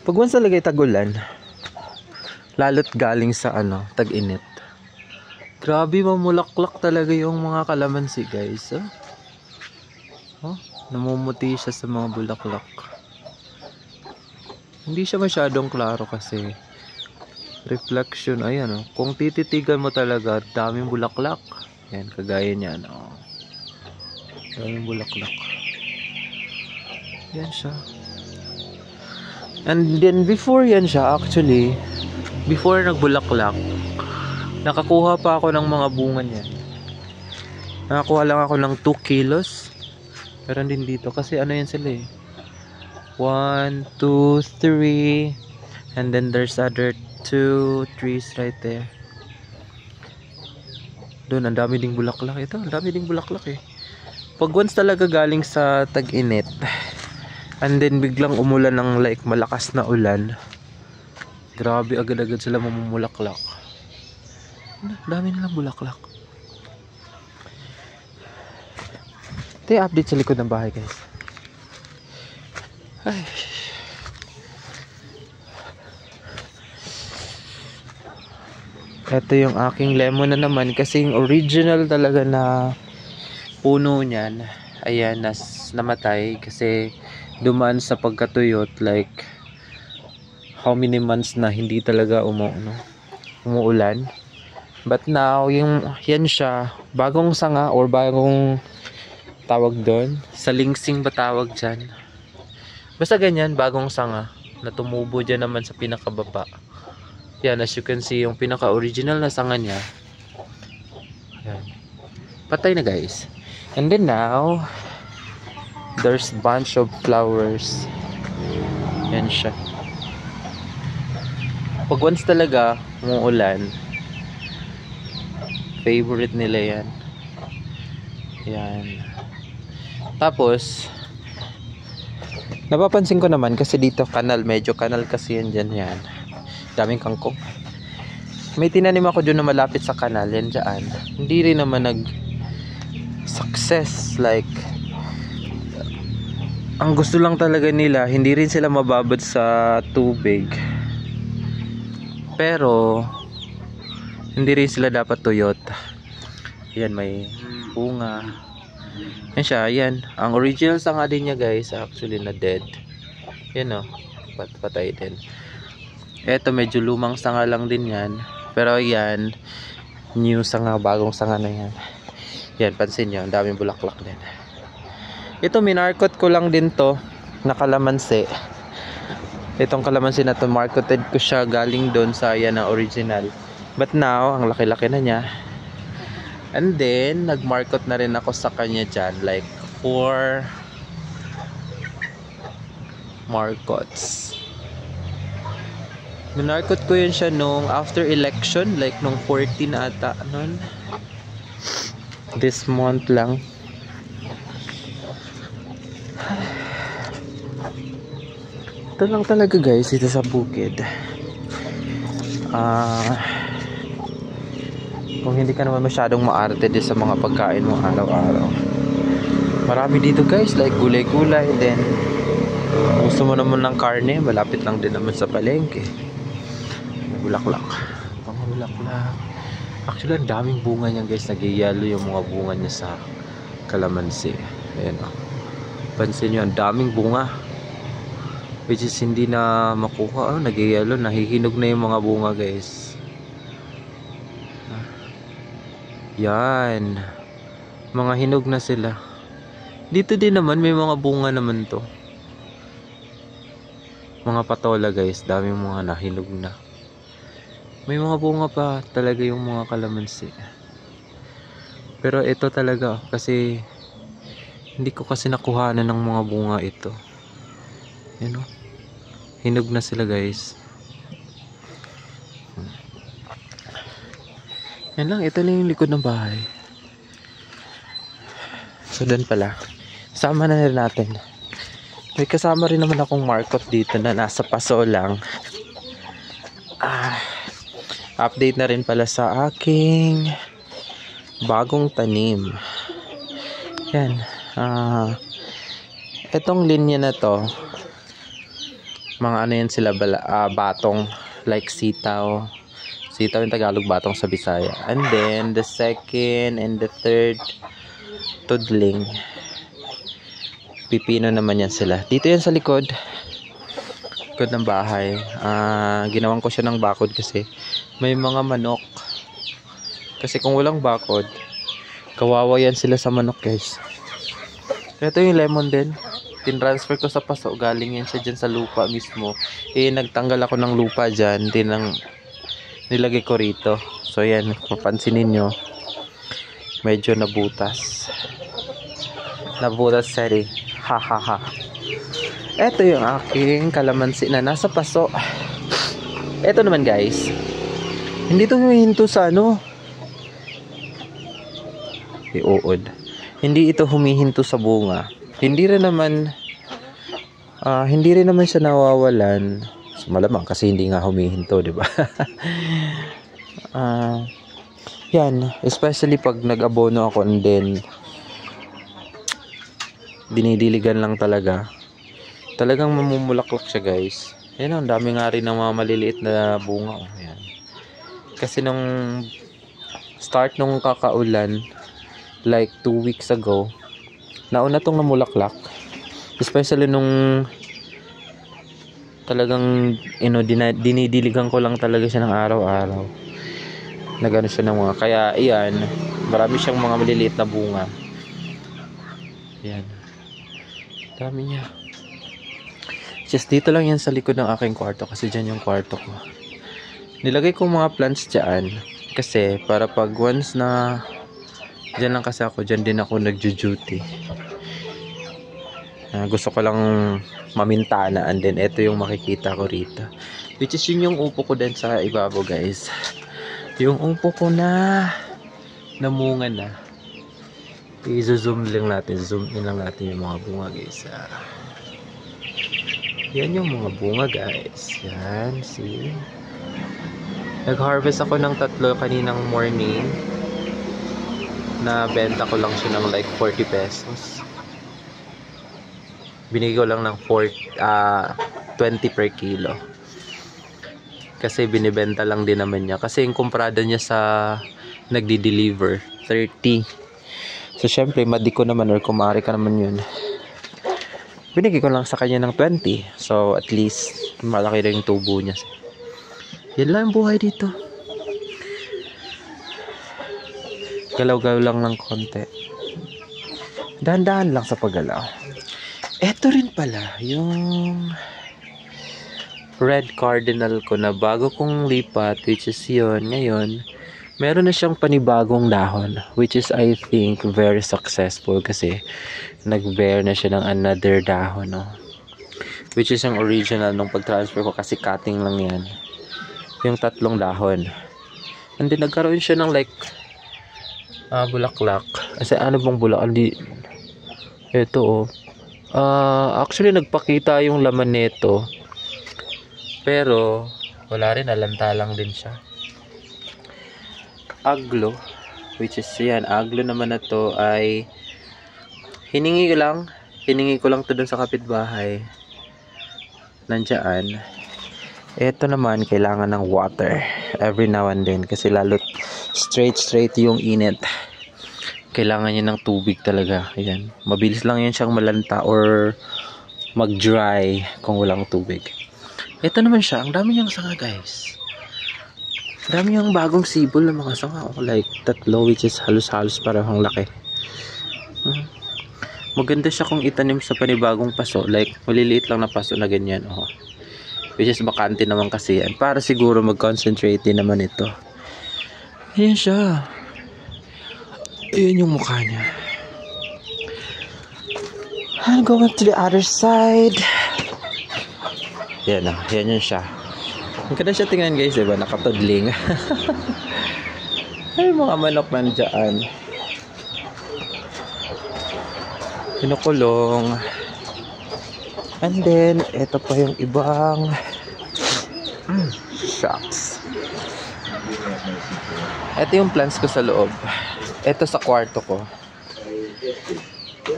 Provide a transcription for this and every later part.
Pag once talaga tag-ulan, lalo't galing sa tag-init. Grabe, mamulaklak talaga yung mga kalamansi, guys. Namumuti siya sa mga bulaklak. Hindi siya masyadong klaro kasi reflection, ayan kung tititigan mo talaga, daming bulaklak. Yan, kagaya niyan, daming bulaklak. Yan siya. And then before yan siya, actually, before nagbulaklak, nakakuha pa ako ng mga bunga niyan. Nakakuha lang ako ng 2 kilos. Meron din dito kasi yan sila 1, 2, 3, and then there's other 2 trees right there. Doon, ang dami ding bulaklak. Ito, ang dami ding bulaklak Pag once talaga galing sa tag-init, and then biglang umulan ng like malakas na ulan, grabe, agad-agad sila mamumulaklak. Dami nilang bulaklak. Ito yung update sa likod ng bahay, guys. Ay. Ito yung aking lemon na naman, kasi yung original talaga na puno niyan, ayan, namatay kasi dumaan sa pagkatuyot, like how many months na hindi talaga umuulan. But now, yan siya, bagong sanga or bagong tawag doon, salingsing ba tawag dyan? Basta ganyan, bagong sanga na tumubo dyan naman sa pinakababa. Yan, as you can see, yung pinaka-original na sanga niya, yan, patay na, guys. And then now, there's bunch of flowers. Yan siya. Pag once talaga umuulan, favorite nila yan. Yan. Tapos, napapansin ko naman kasi dito kanal, medyo kanal kasi yan dyan, yan. Daming kangkong. May tinanim ako dyan na malapit sa kanal, yan dyan. Hindi rin naman success, like ang gusto lang talaga nila, hindi rin sila mababad sa tubig, pero hindi rin sila dapat tuyot. Yan, may bunga. Yan siya, yan. Ang original sanga din niya, guys, actually na dead. Yan patay din. Eto, medyo lumang sanga lang din yan, pero yan, new sanga, bagong sanga na yan. Yan, pansin nyo, ang daming bulaklak din. Ito, minarkot ko lang din to na kalamansi. Itong kalamansi na to, marketed ko siya galing doon sa yan na original. But now, ang laki-laki na niya. And then, nag-market na rin ako sa kanya dyan, like 4 markets. Minarkot ko yun siya nung after election, like nung 14 ata nun. This month lang. Ito lang talaga, guys, dito sa bukid. Kung hindi ka naman masyadong maarte din sa mga pagkain mo araw-araw, marami dito, guys, like gulay-gulay. Then kung gusto mo naman ng karne, malapit lang din naman sa palengke. Bulaklak, mga bulaklak. Actually, ang daming bunga niya, guys. Nag-yellow yung mga bunga niya sa kalamansi. Ayan pansin nyo, ang daming bunga, which is hindi na makuha. Nag-yellow, nahihinog na yung mga bunga, guys. Yan, mga hinog na sila. Dito din naman may mga bunga naman to, mga patola, guys. Daming mga nahinog na. May mga bunga pa talaga yung mga kalamansi. Pero ito talaga, kasi hindi ko kasi nakuhanan ng mga bunga ito. Yan hinog na sila, guys. Yan lang, ito lang yung likod ng bahay. So doon pala, sama na rin natin. May kasama rin naman akong market dito na nasa paso lang. Update na rin pala sa aking bagong tanim. Yan. Itong linya na to, Mga ano yan sila, batong, like sitaw. Sitaw yung Tagalog, batong sa Bisaya. And then, the second and the third, tudling. Pipino naman yan sila. Dito yan sa likod. Likod ng bahay. Ginawan ko siya ng bakod kasi may mga manok. Kasi kung walang bakod, kawawa yan sila sa manok, guys. Ito yung lemon din. Tinransfer ko sa paso. Galing yan siya dyan sa lupa mismo. Nagtanggal ako ng lupa dyan. Nilagay ko rito. So yan, mapansinin nyo, medyo nabutas. Nabutas, sorry. Ha ha ha. Ito yung aking kalamansi na nasa paso. Ito naman, guys, hindi ito humihinto sa ano, iuod. Hindi ito humihinto sa bunga. Hindi rin naman siya nawawalan. Malamang kasi hindi nga humihinto, di ba? Yan, especially pag nag-abono ako and then dinidiligan lang talaga. Talagang mamumulaklak siya, guys. Yan, ang dami nga rin ng mga maliliit na bunga. Yan. Kasi nung start nung kakaulan, like 2 weeks ago, nauna tong namulaklak. Especially nung talagang dinidiligan ko lang talaga siya ng araw-araw. Nagano siya ng mga, kaya iyan, marami siyang mga maliliit na bunga. Yan. Dami niya. Just dito lang yan sa likod ng aking kwarto kasi dyan yung kwarto ko. Nilagay ko mga plants dyan kasi para pag once na dyan lang kasi ako, dyan din ako nagjo-duty. Gusto ko lang mamintana and then ito yung makikita ko rito, which is yun yung upo ko din sa ibabaw, guys. Yung upo ko na namunga na. I-zoom lang natin, zoom in lang natin yung mga bunga, guys. Yan yung mga bunga, guys. Yan, see, nag-harvest ako ng 3 kaninang morning. Na benta ko lang siya ng like 40 pesos. Binigay ko lang ng 20 per kilo. Kasi binibenta lang din naman niya. Kasi yung kumprada niya sa nagdi-deliver, 30. So, syempre, madi ko naman or kumari ka naman yun. Binigay ko lang sa kanya ng 20. So, at least, malaki rin yung tubo niya. Yan lang ang buhay dito. Galaw-galaw lang ng konti. Dahan-dahan lang sa paggalaw. Eto rin pala, yung red cardinal ko na bago kong lipat, which is yun, ngayon, meron na siyang panibagong dahon, which is I think very successful kasi nag-bear na siya ng another dahon, no? Which is yung original nung pag-transfer ko kasi cutting lang yan. Yung 3 dahon. And then nagkaroon siya ng like bulaklak. Kasi ano bang bulaklak? Ito, actually nagpakita yung laman nito, pero wala rin, alanta lang din siya. Aglo, which is yan, aglo naman na to ay hiningi ko lang to dun sa kapitbahay. Nandiyan. Ito naman kailangan ng water every now and then kasi lalo straight yung init. Kailangan niya ng tubig talaga. Ayan. Mabilis lang yan siyang malanta or mag-dry kung walang tubig. Ito naman siya. Ang dami niyang sanga, guys. Ang dami niyang bagong sibol na mga sanga. Like 3, which is halos-halos parang laki. Maganda siya kung itanim sa panibagong paso. Like maliliit lang na paso na ganyan. Which is bakante naman kasi yan. Para siguro mag-concentrate din naman ito. Ayan siya. Ayan yung mukha niya. I'm going to the other side. Yan na. Yan yun siya. Ang ganda siya tingnan, guys, diba? Nakatudling. Ay, mga manok nandiyan. Kinukulong. And then, ito pa yung ibang shucks. Ito yung plants ko sa loob. Ito sa kwarto ko.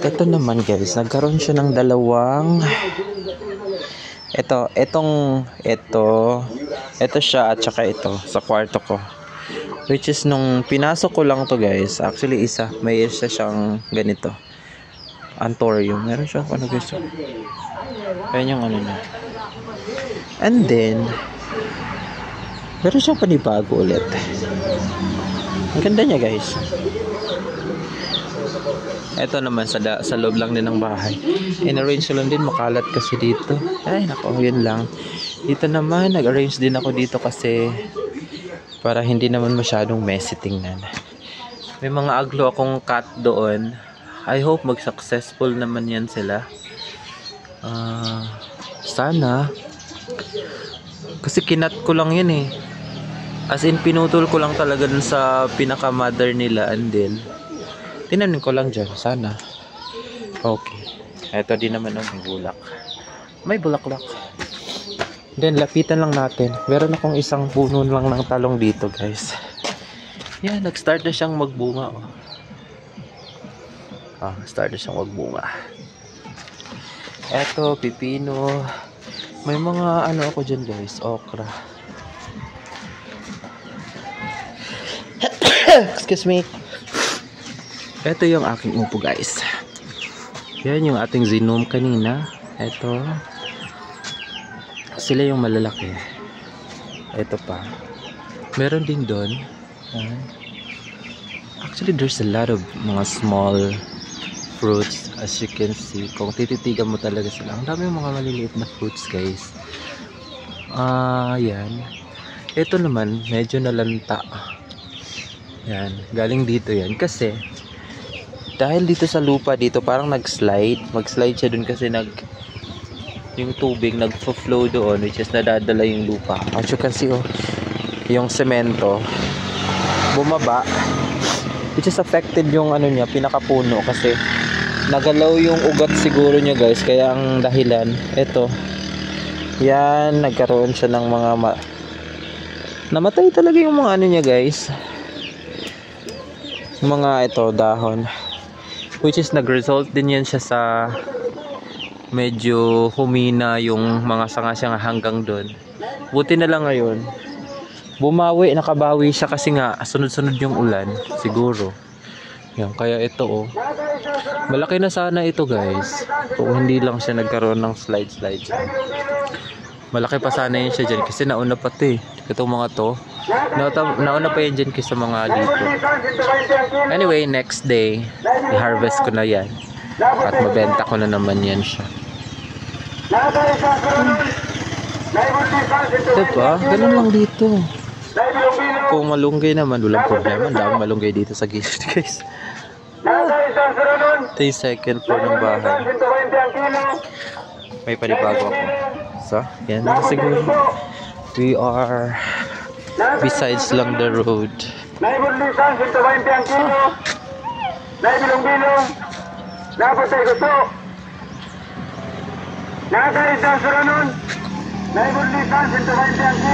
Ito naman, guys, nagkaroon siya ng Ito siya at saka ito sa kwarto ko. Which is nung pinasok ko lang to guys, actually may isa siyang ganito. Antorium. Meron siyang ano guys. Ayan yung ano niya. And then, meron siyang panibago ulit. Ang ganda niya guys. Ito naman sa loob lang din ng bahay. In-arrange ko lang din, makalat kasi dito. Ay nako, yun lang. Dito naman, nag-arrange din ako dito kasi para hindi naman masyadong messy tingnan. May mga aglo akong cat doon. I hope mag-successful naman yan sila. Sana. Kasi kinat ko lang yun eh. As in, pinutol ko lang talaga dun sa pinaka-mother nila and then tinanin ko lang dyan. Sana. Okay. Ito din naman ang bulak. May bulaklak. Then, lapitan lang natin. Meron akong isang puno lang ng talong dito, guys. Yan, nag-start na siyang magbunga. Start na siyang magbunga. Eto, pipino. May mga ano ako dyan, guys. Okra. Excuse me. Eto yung aking upo, guys. Yan yung ating zinum kanina. Eto. Sila yung malalaki. Ito pa. Meron din doon. Actually, there's a lot of mga small fruits as you can see. Kung tititigan mo talaga sila. Ang dami mga maliliit na fruits guys. Yan. Ito naman, medyo nalanta. Yan. Galing dito yan. Kasi, dahil dito sa lupa dito, parang nag-slide. Mag-slide siya dun kasi yung tubig nagfo-flow doon, which is nadadala yung lupa. As you can see, yung semento bumaba, which is affected yung ano niya, pinakapuno kasi nagalaw yung ugat siguro niya guys. Kaya ang dahilan, ito yan, nagkaroon siya ng mga namatay talaga yung mga ano niya guys, mga ito dahon, which is nag-result din yan siya sa medyo humina yung mga sanga siya hanggang doon. Buti na lang ngayon bumawi, nakabawi siya kasi nga sunod-sunod yung ulan siguro. Yan, kaya ito malaki na sana ito guys kung hindi lang siya nagkaroon ng slide. Malaki pa sana yun siya dyan kasi nauna pa ito itong mga to. Nauna pa yan dyan kasi mga dito. Anyway, next day i-harvest ko na yan at mabenta ko na naman yan siya. Diba? Ganun lang dito. Kung malunggay naman, walang problema. Ang dami malunggay dito sa gilid guys. Ito yung second floor ng bahay. May panibago ako. So, yan na siguro. We are besides lang the road. Naibulisan, 120 ang kilo. Naibilong-bilong. Napatay gusto. Nakakaisang suranon. Naibulisan, 120 ang kilo.